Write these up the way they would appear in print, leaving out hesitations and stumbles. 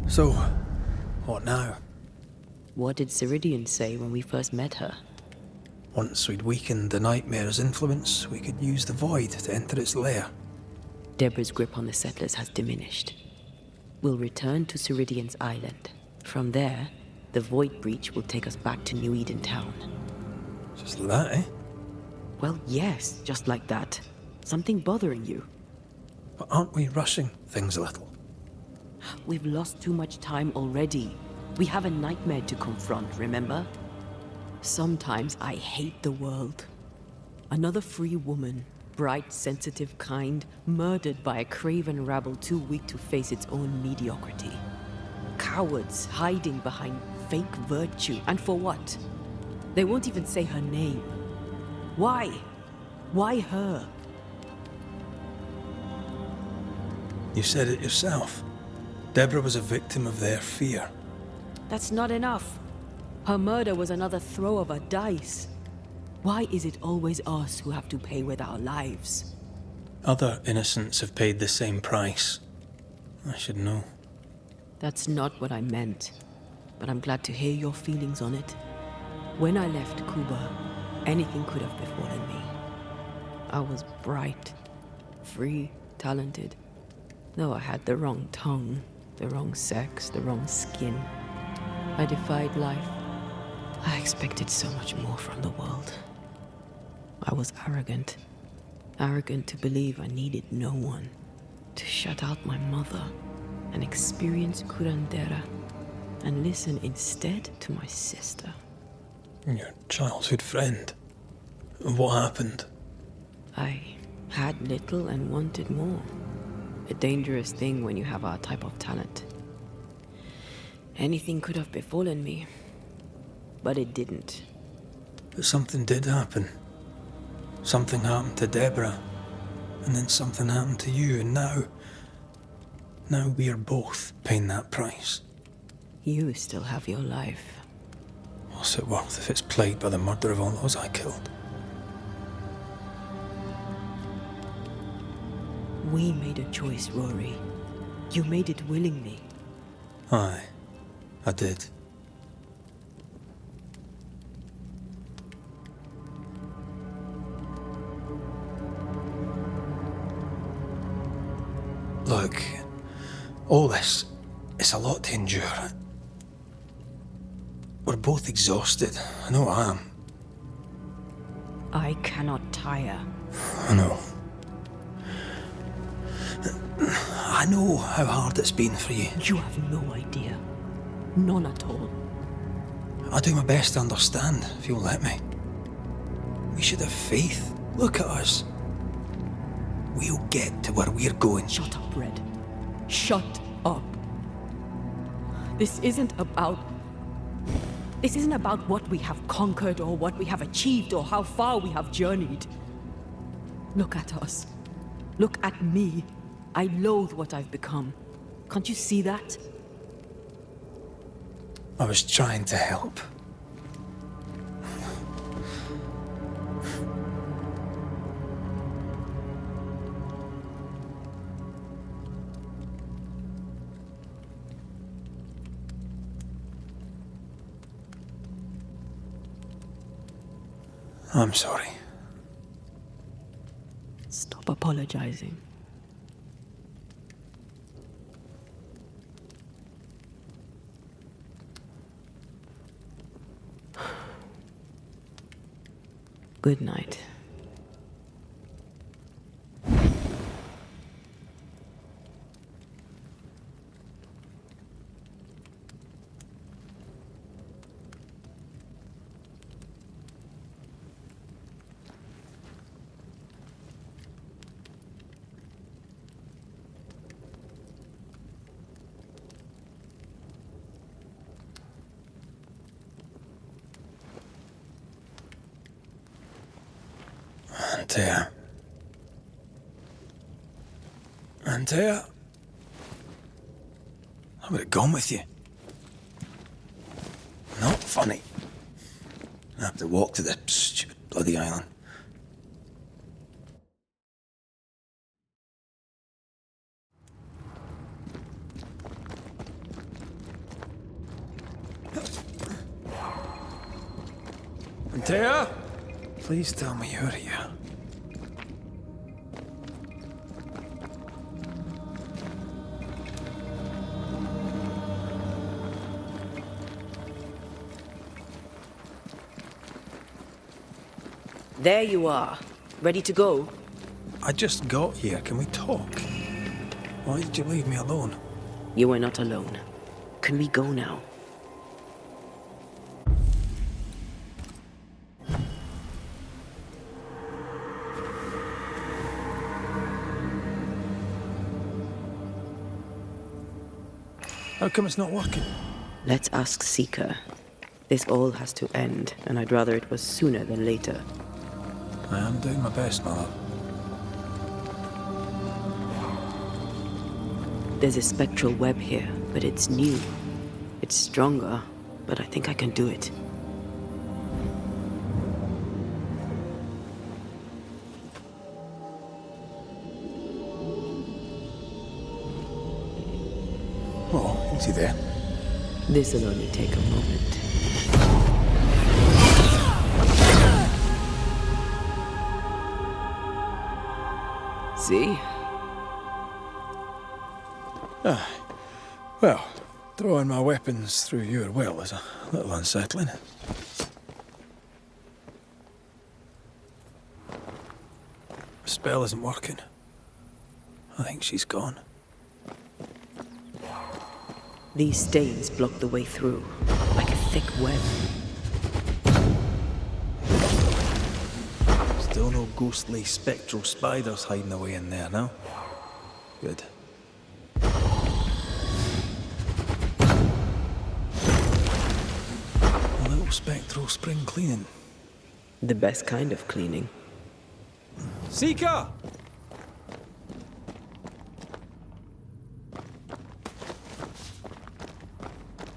So, what now? What did Ceridian say when we first met her? Once we'd weakened the Nightmare's influence, we could use the Void to enter its lair. Deborah's grip on the settlers has diminished. We'll return to Ceridian's island. From there, the Void Breach will take us back to New Eden Town. Just like that, eh? Well, yes, just like that. Something bothering you? But aren't we rushing things a little? We've lost too much time already. We have a nightmare to confront, remember? Sometimes I hate the world. Another free woman, bright, sensitive, kind, murdered by a craven rabble too weak to face its own mediocrity. Cowards hiding behind fake virtue. And for what? They won't even say her name. Why? Why her? You said it yourself. Deborah was a victim of their fear. That's not enough. Her murder was another throw of a dice. Why is it always us who have to pay with our lives? Other innocents have paid the same price. I should know. That's not what I meant, but I'm glad to hear your feelings on it. When I left Cuba, anything could have befallen me. I was bright, free, talented. Though I had the wrong tongue, the wrong sex, the wrong skin. I defied life. I expected so much more from the world. I was arrogant. Arrogant to believe I needed no one. To shut out my mother and experience curandera. And listen instead to my sister. Your childhood friend. What happened? I had little and wanted more. A dangerous thing when you have our type of talent. Anything could have befallen me, but it didn't. But something did happen. Something happened to Deborah, and then something happened to you, and now we are both paying that price. You still have your life. What's it worth if it's plagued by the murder of all those I killed? We made a choice, Rory. You made it willingly. Aye, I did. Look, all this, it's a lot to endure. We're both exhausted. I know I am. I cannot tire. I know. I know how hard it's been for you. You have no idea. None at all. I'll do my best to understand, if you'll let me. We should have faith. Look at us. We'll get to where we're going. Shut up, Red. Shut up. This isn't about what we have conquered or what we have achieved or how far we have journeyed. Look at us. Look at me. I loathe what I've become. Can't you see that? I was trying to help. I'm sorry. Stop apologizing. Good night. Antea, I would have gone with you. Not funny. I have to walk to the stupid bloody island. Antea? Please tell me you're here. There you are. Ready to go? I just got here. Can we talk? Why did you leave me alone? You were not alone. Can we go now? How come it's not working? Let's ask Seeker. This all has to end, and I'd rather it was sooner than later. I am doing my best, my love. There's a spectral web here, but it's new. It's stronger, but I think I can do it. Oh, easy there. This'll only take a moment. See? Well, throwing my weapons through your will is a little unsettling. The spell isn't working. I think she's gone. These stains block the way through, like a thick web. Still no ghostly spectral spiders hiding away in there, no? Good. A little spectral spring cleaning. The best kind of cleaning. Seeker!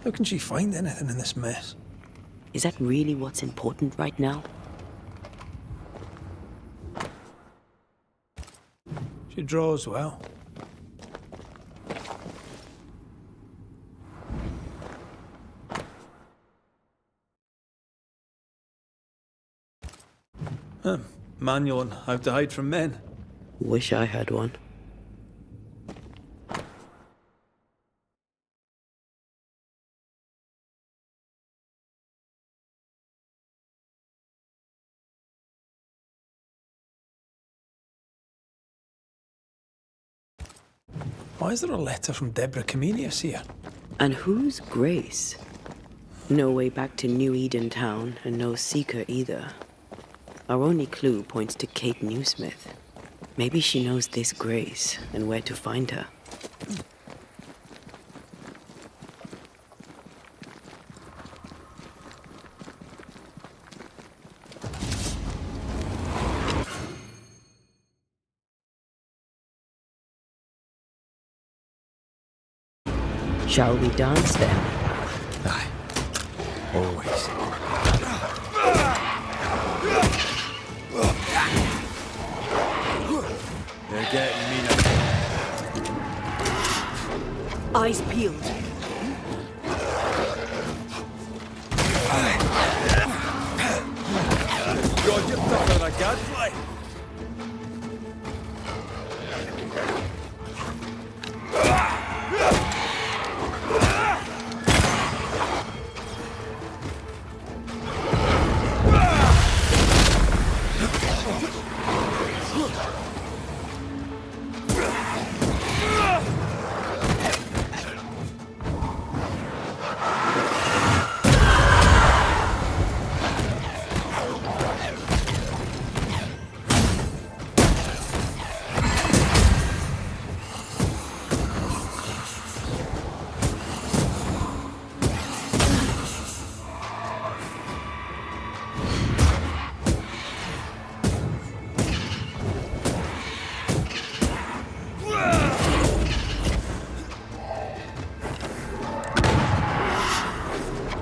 How can she find anything in this mess? Is that really what's important right now? She draws well. Manual on how to hide from men. Wish I had one. Why is there a letter from Deborah Comenius here? And who's Grace? No way back to New Eden Town, and no Seeker either. Our only clue points to Kate Newsmith. Maybe she knows this Grace and where to find her. Shall we dance then? Aye. Always. They're getting me now. Eyes peeled. God, you're tougher than a gadfly.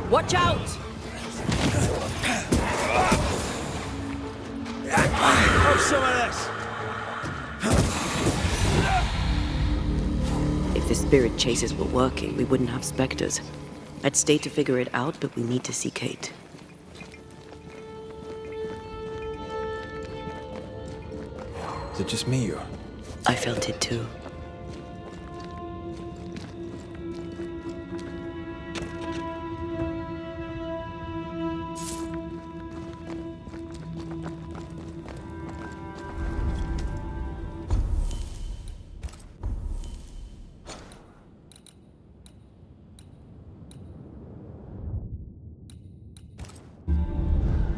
Watch out! Have some of this. If the spirit chases were working, we wouldn't have specters. I'd stay to figure it out, but we need to see Kate. Is it just me or? I felt it too.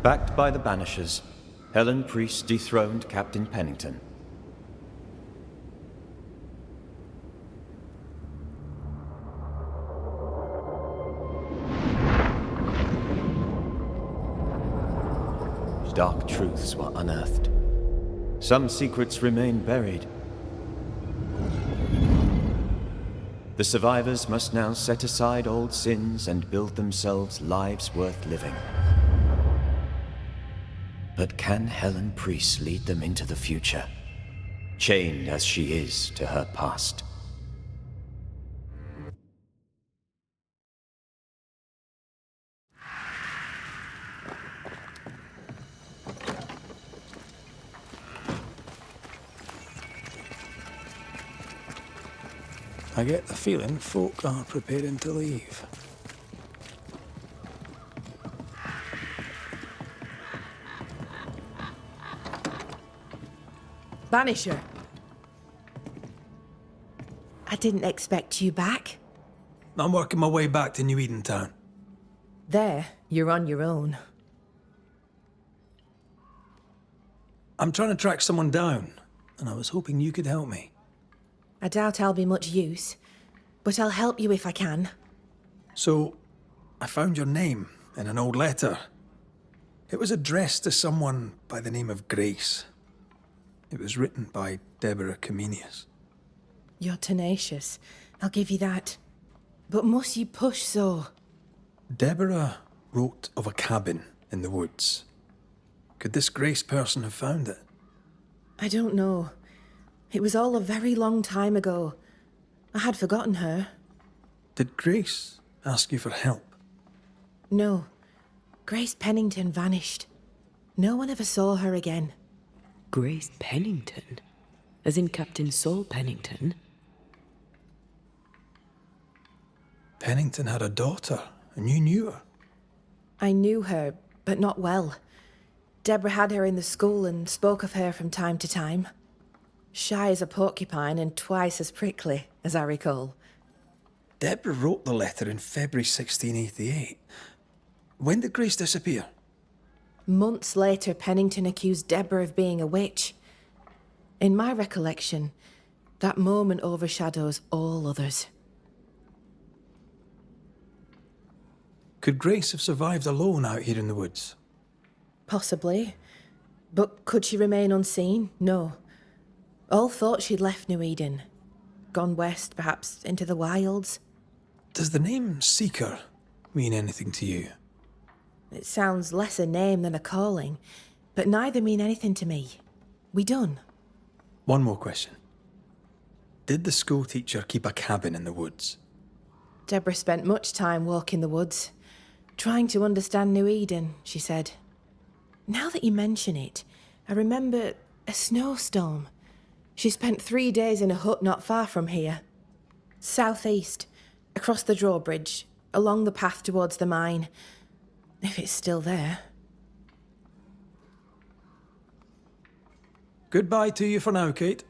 Backed by the Banishers, Helen Priest dethroned Captain Pennington. Dark truths were unearthed. Some secrets remain buried. The survivors must now set aside old sins and build themselves lives worth living. But can Helen Priest lead them into the future, chained as she is to her past? I get the feeling folk are preparing to leave. Banisher. I didn't expect you back. I'm working my way back to New Eden Town. There, you're on your own. I'm trying to track someone down, and I was hoping you could help me. I doubt I'll be much use, but I'll help you if I can. So, I found your name in an old letter. It was addressed to someone by the name of Grace. It was written by Deborah Comenius. You're tenacious, I'll give you that. But must you push so? Deborah wrote of a cabin in the woods. Could this Grace person have found it? I don't know. It was all a very long time ago. I had forgotten her. Did Grace ask you for help? No. Grace Pennington vanished. No one ever saw her again. Grace Pennington? As in Captain Saul Pennington? Pennington had a daughter, and you knew her. I knew her, but not well. Deborah had her in the school and spoke of her from time to time. Shy as a porcupine and twice as prickly, as I recall. Deborah wrote the letter in February 1688. When did Grace disappear? Months later, Pennington accused Deborah of being a witch. In my recollection, that moment overshadows all others. Could Grace have survived alone out here in the woods? Possibly. But could she remain unseen? No. All thought she'd left New Eden. Gone west, perhaps into the wilds. Does the name Seeker mean anything to you? It sounds less a name than a calling, but neither mean anything to me. We done. One more question. Did the school teacher keep a cabin in the woods? Deborah spent much time walking the woods, trying to understand New Eden, she said. Now that you mention it, I remember a snowstorm. She spent 3 days in a hut not far from here. Southeast, across the drawbridge, along the path towards the mine. If it's still there. Goodbye to you for now, Kate.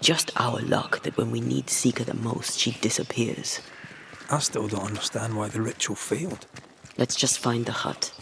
Just our luck that when we need Seeker the most, she disappears. I still don't understand why the ritual failed. Let's just find the hut.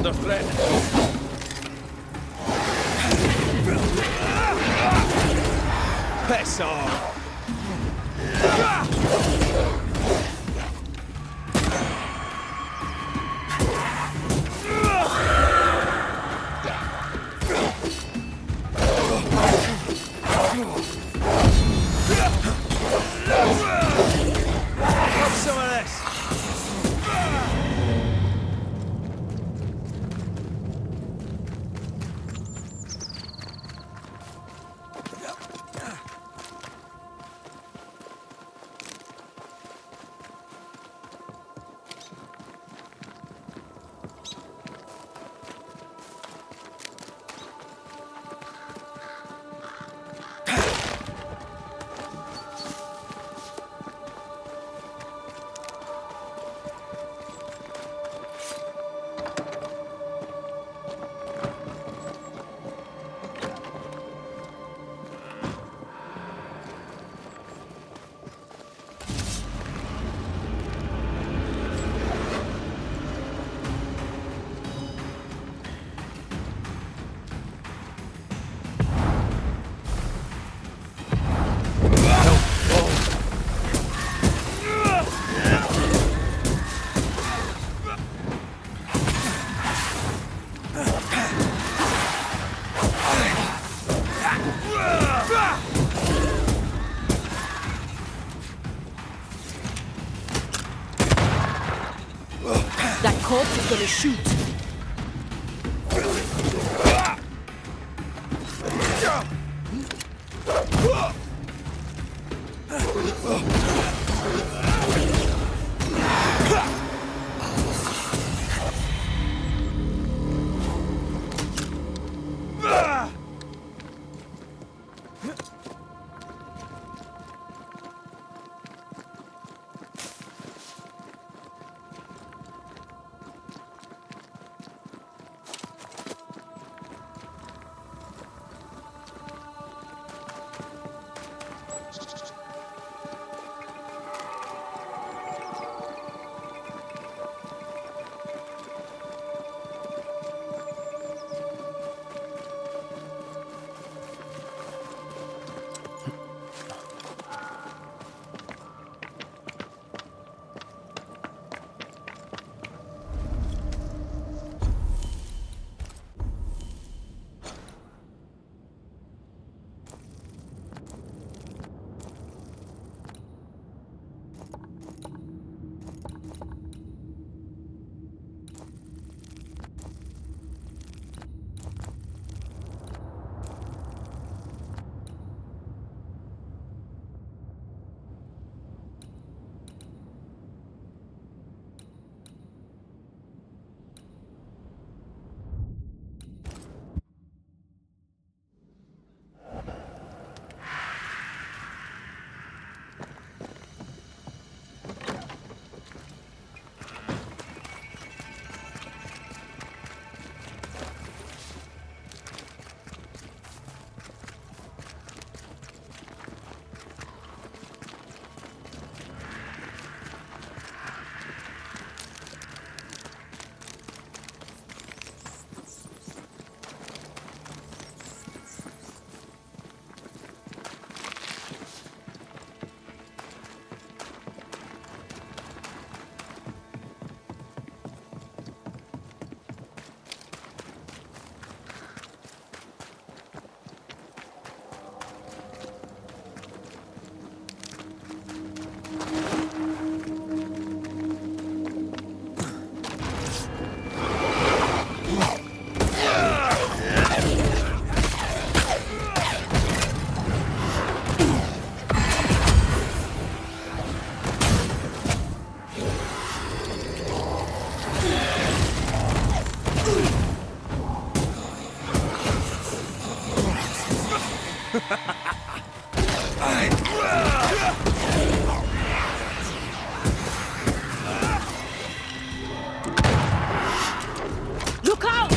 under threat. Piss off! Have some of this! That corpse is gonna shoot. Look out!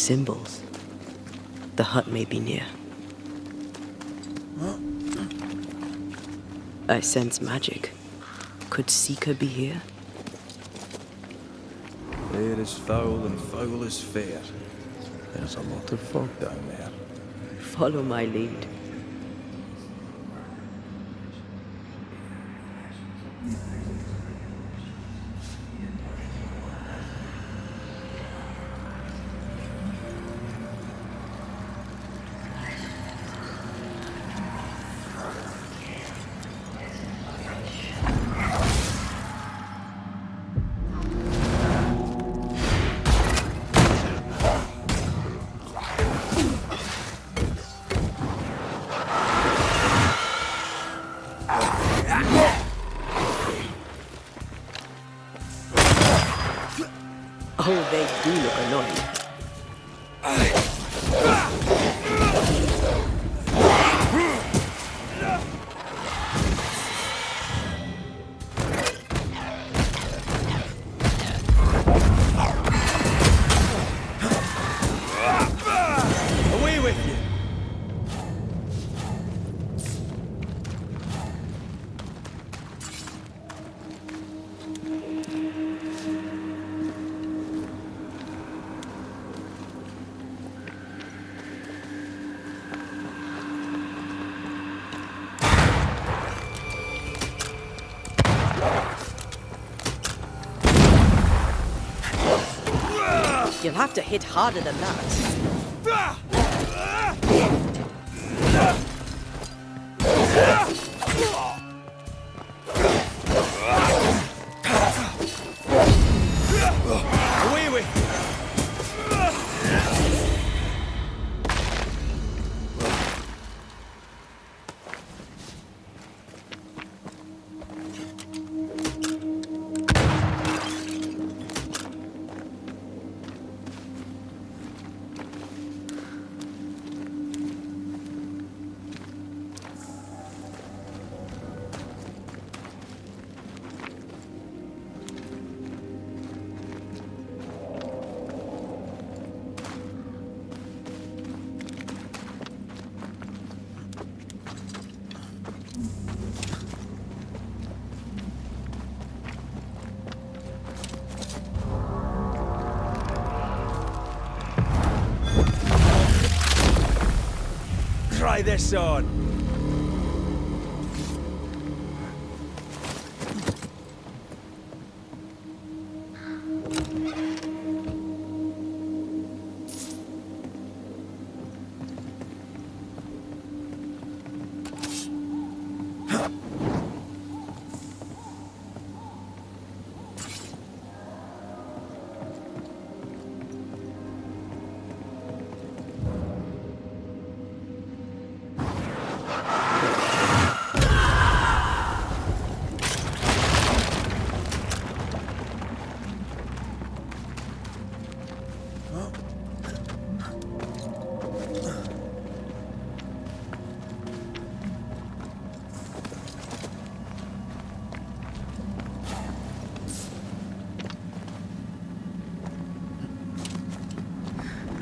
Symbols. The hut may be near. I sense magic. Could Seeker be here? Fair is foul and foul is fair. There's a lot of fog down there. Follow my lead. Oh, they do look annoying. Away with you! You'll have to hit harder than that. Away with you! Try this on.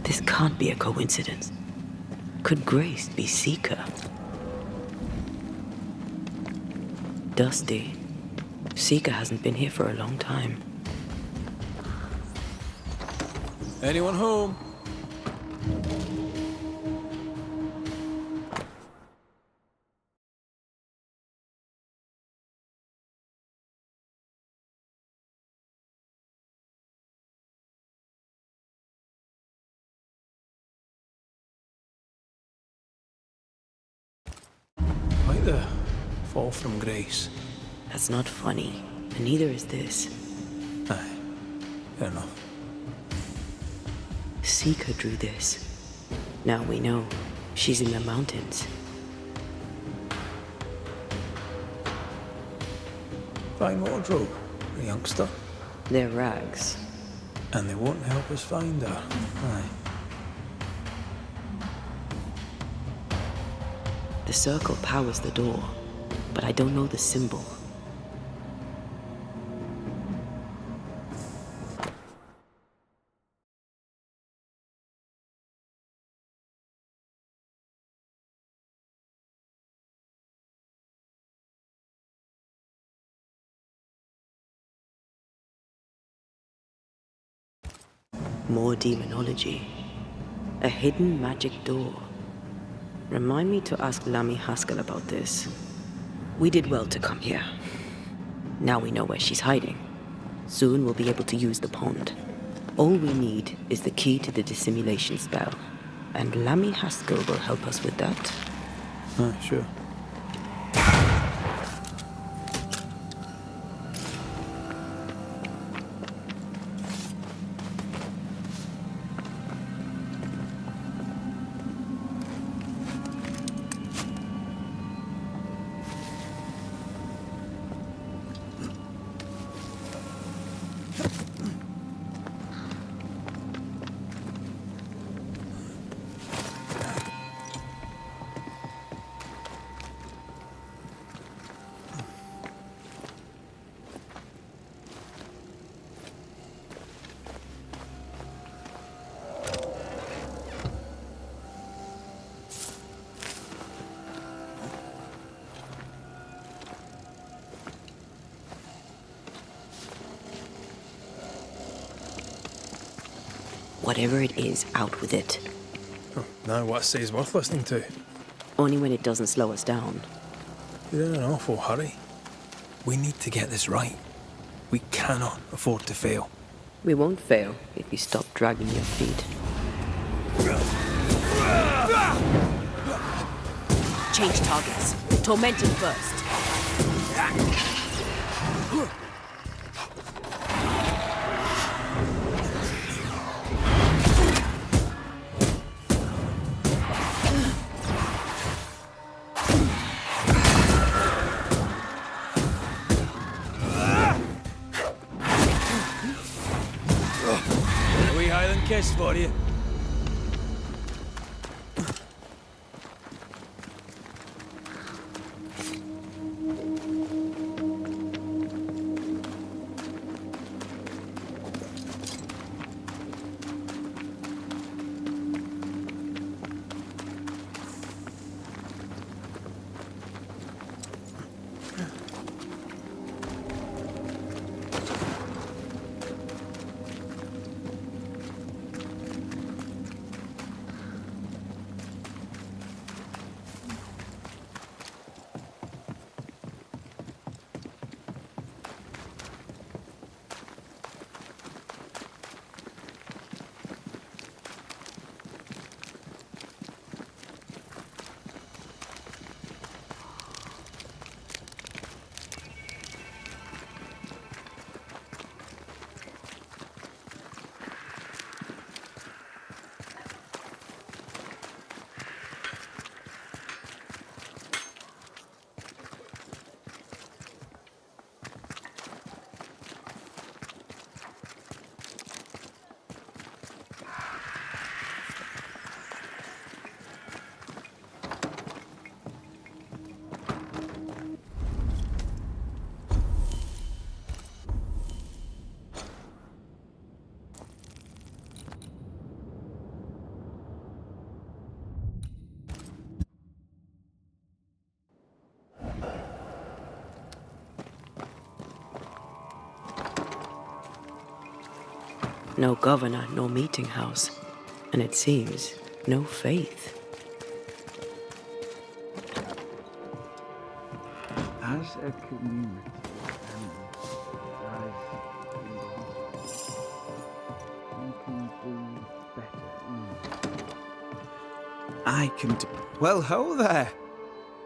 This can't be a coincidence. Could Grace be Seeker? Dusty. Seeker hasn't been here for a long time. Anyone home? Quite the fall from grace. That's not funny, and neither is this. Aye, fair enough. Seeker drew this. Now we know she's in the mountains. Fine wardrobe, a youngster. They're rags. And they won't help us find her. Aye. The circle powers the door, but I don't know the symbol. More demonology. A hidden magic door. Remind me to ask Lamy Haskell about this. We did well to come here. Now we know where she's hiding. Soon we'll be able to use the pond. All we need is the key to the dissimulation spell. And Lamy Haskell will help us with that. Sure. Whatever it is, out with it. Oh, now what I say is worth listening to. Only when it doesn't slow us down. You're in an awful hurry. We need to get this right. We cannot afford to fail. We won't fail if you stop dragging your feet. Change targets. Torment him first. A wee Highland kiss for you. No governor, no meeting house. And it seems, no faith. As a community, we can do better. I can do... Well, ho there!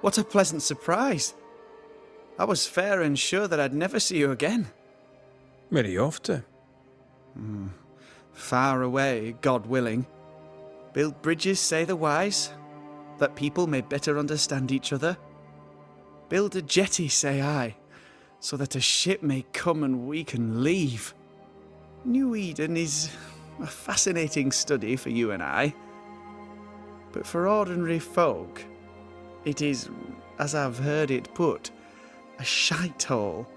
What a pleasant surprise. I was fair and sure that I'd never see you again. Where are you off to? Far away, God willing. Build bridges, say the wise, that people may better understand each other. Build a jetty, say I, so that a ship may come and we can leave. New Eden is a fascinating study for you and I. But for ordinary folk, it is, as I've heard it put, a shite hole.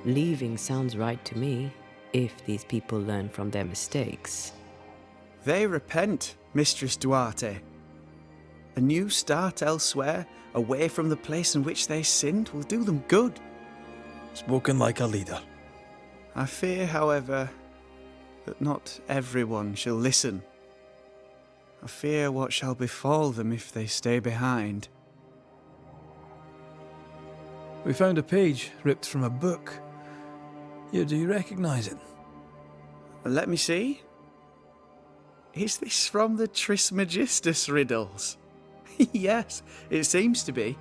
Leaving sounds right to me, if these people learn from their mistakes. They repent, Mistress Duarte. A new start elsewhere, away from the place in which they sinned, will do them good. Spoken like a leader. I fear, however, that not everyone shall listen. I fear what shall befall them if they stay behind. We found a page ripped from a book. Here, do you recognize it? Let me see. Is this from the Trismegistus riddles? Yes, it seems to be.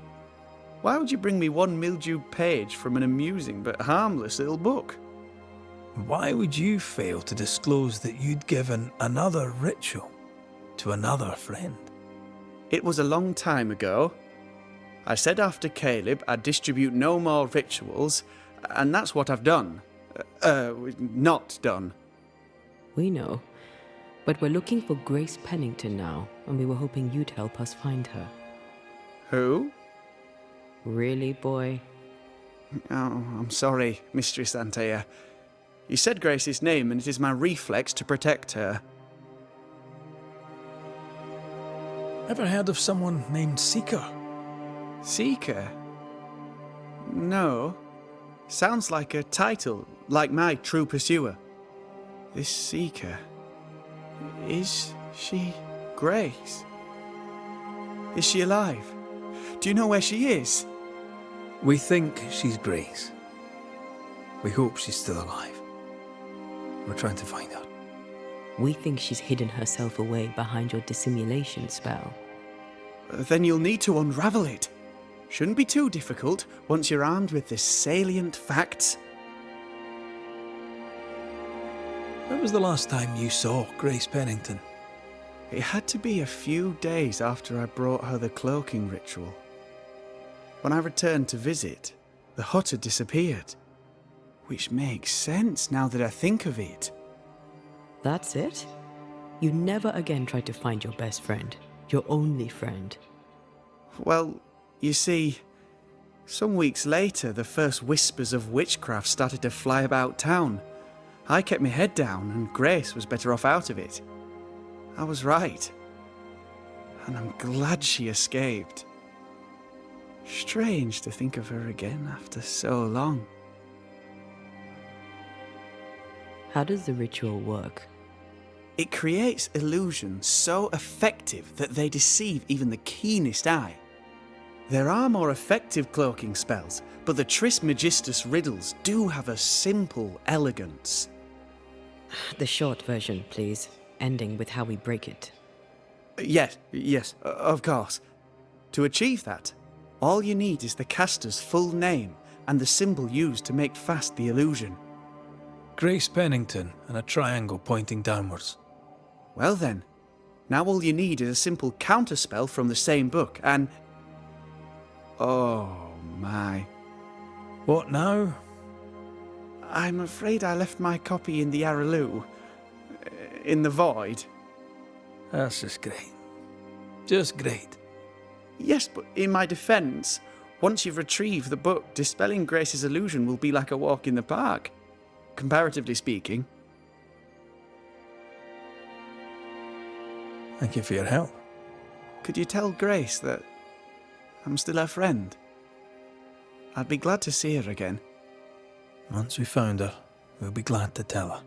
Why would you bring me one mildewed page from an amusing but harmless little book? Why would you fail to disclose that you'd given another ritual to another friend? It was a long time ago. I said after Caleb I'd distribute no more rituals, and that's what I've done. Not done. We know. But we're looking for Grace Pennington now, and we were hoping you'd help us find her. Who? Really, boy? Oh, I'm sorry, Mistress Antea. You said Grace's name, and it is my reflex to protect her. Ever heard of someone named Seeker? Seeker? No. Sounds like a title, like my True Pursuer. This Seeker... Is she Grace? Is she alive? Do you know where she is? We think she's Grace. We hope she's still alive. We're trying to find her. We think she's hidden herself away behind your dissimulation spell. Then you'll need to unravel it. Shouldn't be too difficult once you're armed with the salient facts. When was the last time you saw Grace Pennington? It had to be a few days after I brought her the cloaking ritual. When I returned to visit, the hut had disappeared. Which makes sense now that I think of it. That's it? You never again tried to find your best friend, your only friend. Well, you see, some weeks later the first whispers of witchcraft started to fly about town. I kept my head down and Grace was better off out of it. I was right. And I'm glad she escaped. Strange to think of her again after so long. How does the ritual work? It creates illusions so effective that they deceive even the keenest eye. There are more effective cloaking spells, but the Trismegistus riddles do have a simple elegance. The short version, please, ending with how we break it. Yes, of course. To achieve that, all you need is the caster's full name and the symbol used to make fast the illusion. Grace Pennington and a triangle pointing downwards. Well then, now all you need is a simple counterspell from the same book and... Oh my. What now? I'm afraid I left my copy in the Araloo. In the void. That's just great. Just great. Yes, but in my defence, once you've retrieved the book, dispelling Grace's illusion will be like a walk in the park. Comparatively speaking. Thank you for your help. Could you tell Grace that I'm still her friend? I'd be glad to see her again. Once we found her, we'll be glad to tell her.